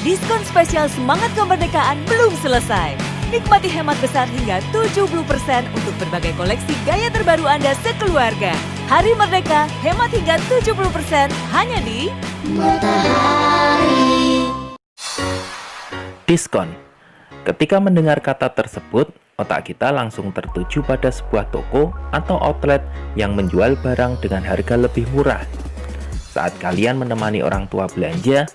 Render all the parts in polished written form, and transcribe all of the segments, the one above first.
Diskon spesial semangat kemerdekaan belum selesai. Nikmati hemat besar hingga 70% untuk berbagai koleksi gaya terbaru Anda sekeluarga. Hari Merdeka, hemat hingga 70% hanya di Matahari. Diskon. Ketika mendengar kata tersebut, otak kita langsung tertuju pada sebuah toko atau outlet yang menjual barang dengan harga lebih murah. Saat kalian menemani orang tua belanja,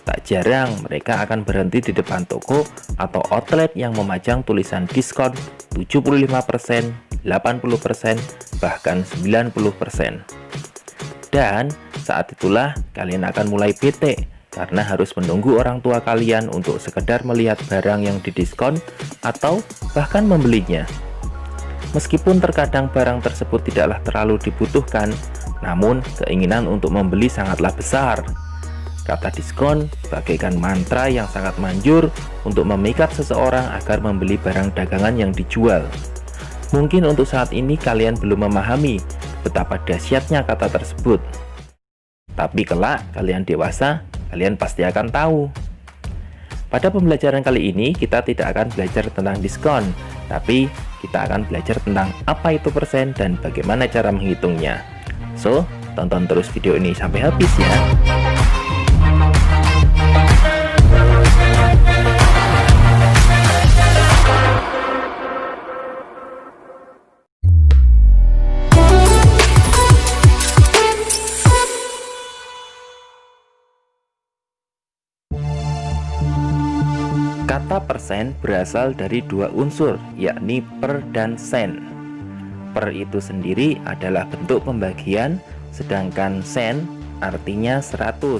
tak jarang mereka akan berhenti di depan toko atau outlet yang memajang tulisan diskon 75%, 80%, bahkan 90%. Dan saat itulah kalian akan mulai bete karena harus menunggu orang tua kalian untuk sekedar melihat barang yang didiskon atau bahkan membelinya. Meskipun terkadang barang tersebut tidaklah terlalu dibutuhkan, namun keinginan untuk membeli sangatlah besar. Kata diskon bagaikan mantra yang sangat manjur untuk memikat seseorang agar membeli barang dagangan yang dijual. Mungkin untuk saat ini kalian belum memahami betapa dahsyatnya kata tersebut. Tapi kelak kalian dewasa, kalian pasti akan tahu. Pada pembelajaran kali ini kita tidak akan belajar tentang diskon, tapi kita akan belajar tentang apa itu persen dan bagaimana cara menghitungnya. So, tonton terus video ini sampai habis ya. Kata persen berasal dari dua unsur, yakni per dan sen. Per itu sendiri adalah bentuk pembagian, sedangkan sen artinya 100.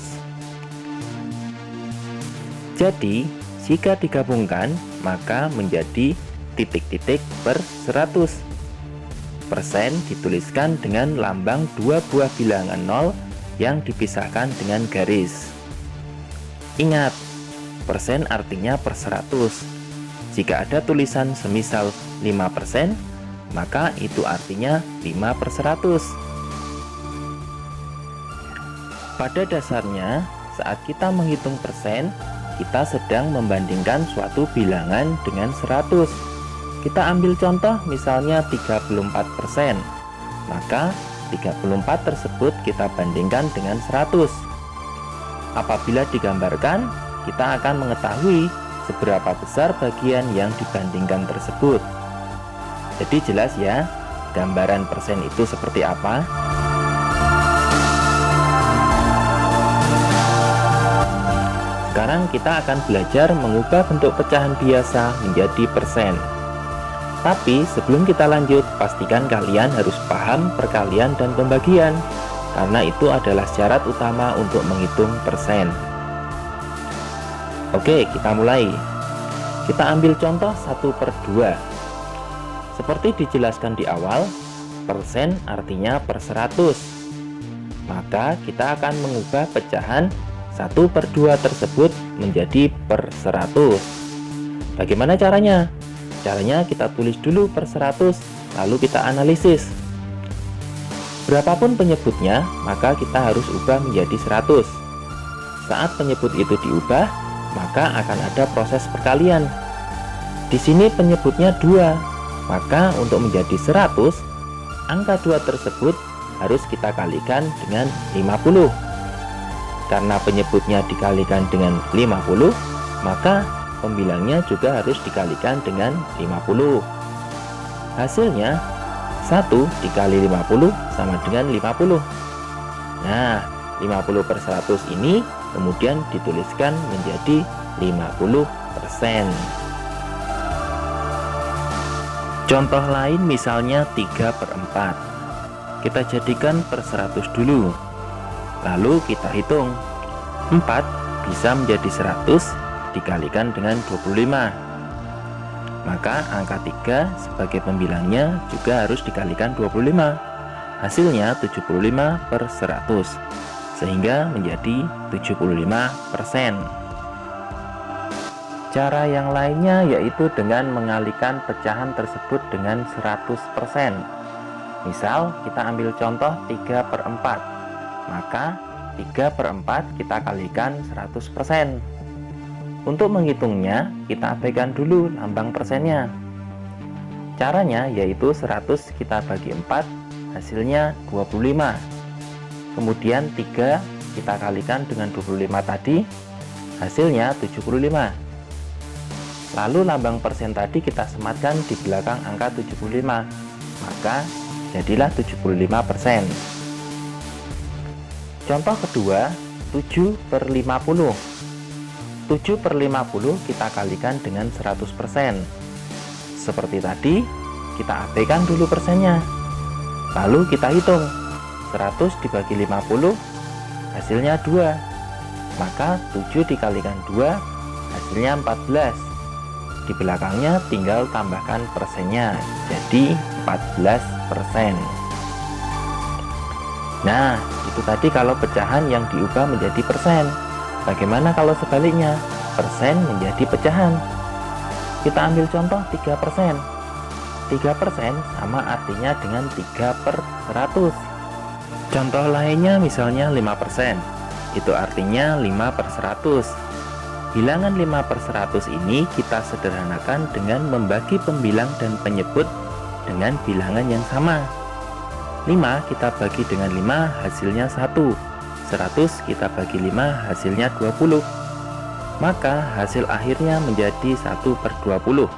Jadi, jika digabungkan, maka menjadi titik-titik per 100. Persen dituliskan dengan lambang dua buah bilangan 0 yang dipisahkan dengan garis. Ingat, persen artinya per 100. Jika ada tulisan semisal 5%, maka itu artinya 5 per 100. Pada dasarnya, saat kita menghitung persen, kita sedang membandingkan suatu bilangan dengan 100. Kita ambil contoh misalnya 34%. Maka 34 tersebut kita bandingkan dengan 100. Apabila digambarkan, kita akan mengetahui seberapa besar bagian yang dibandingkan tersebut. Jadi jelas ya, gambaran persen itu seperti apa? Sekarang kita akan belajar mengubah bentuk pecahan biasa menjadi persen. Tapi sebelum kita lanjut, pastikan kalian harus paham perkalian dan pembagian, karena itu adalah syarat utama untuk menghitung persen. Oke, kita mulai. Kita ambil contoh 1/2. Seperti dijelaskan di awal, persen artinya per 100. Maka kita akan mengubah pecahan 1/2 tersebut menjadi per 100. Bagaimana caranya? Caranya kita tulis dulu per 100, lalu kita analisis. Berapapun penyebutnya, maka kita harus ubah menjadi 100. Saat penyebut itu diubah, maka akan ada proses perkalian. Di sini penyebutnya 2, maka untuk menjadi 100, angka 2 tersebut harus kita kalikan dengan 50. Karena penyebutnya dikalikan dengan 50, maka pembilangnya juga harus dikalikan dengan 50. Hasilnya 1 dikali 50 sama dengan 50. Nah, 50 per 100 ini kemudian dituliskan menjadi 50%. Contoh lain misalnya 3/4. Kita jadikan per 100 dulu. Lalu kita hitung. 4 bisa menjadi 100 dikalikan dengan 25. Maka angka 3 sebagai pembilangnya juga harus dikalikan 25. Hasilnya 75 per 100. Sehingga menjadi 75%. Cara yang lainnya yaitu dengan mengalihkan pecahan tersebut dengan 100%. Misal kita ambil contoh 3/4. Maka 3/4 kita kalikan 100%. Untuk menghitungnya, kita abaikan dulu lambang persennya. Caranya yaitu 100 kita bagi 4, hasilnya 25. Kemudian 3 kita kalikan dengan 25 tadi, hasilnya 75. Lalu lambang persen tadi kita sematkan di belakang angka 75, maka jadilah 75%. Contoh kedua, 7/50. 7/50 kita kalikan dengan 100%. Seperti tadi, kita abaikan dulu persennya. Lalu kita hitung, 100 dibagi 50, hasilnya 2. Maka 7 dikalikan 2, hasilnya 14. Di belakangnya tinggal tambahkan persennya, jadi 14%. Nah, itu tadi kalau pecahan yang diubah menjadi persen. Bagaimana kalau sebaliknya, persen menjadi pecahan? Kita ambil contoh 3%. 3% sama artinya dengan 3/100. Contoh lainnya misalnya 5%. Itu artinya 5/100. Bilangan 5/100 ini kita sederhanakan dengan membagi pembilang dan penyebut dengan bilangan yang sama. 5 kita bagi dengan 5, hasilnya 1. 100 kita bagi 5, hasilnya 20. Maka hasil akhirnya menjadi 1/20.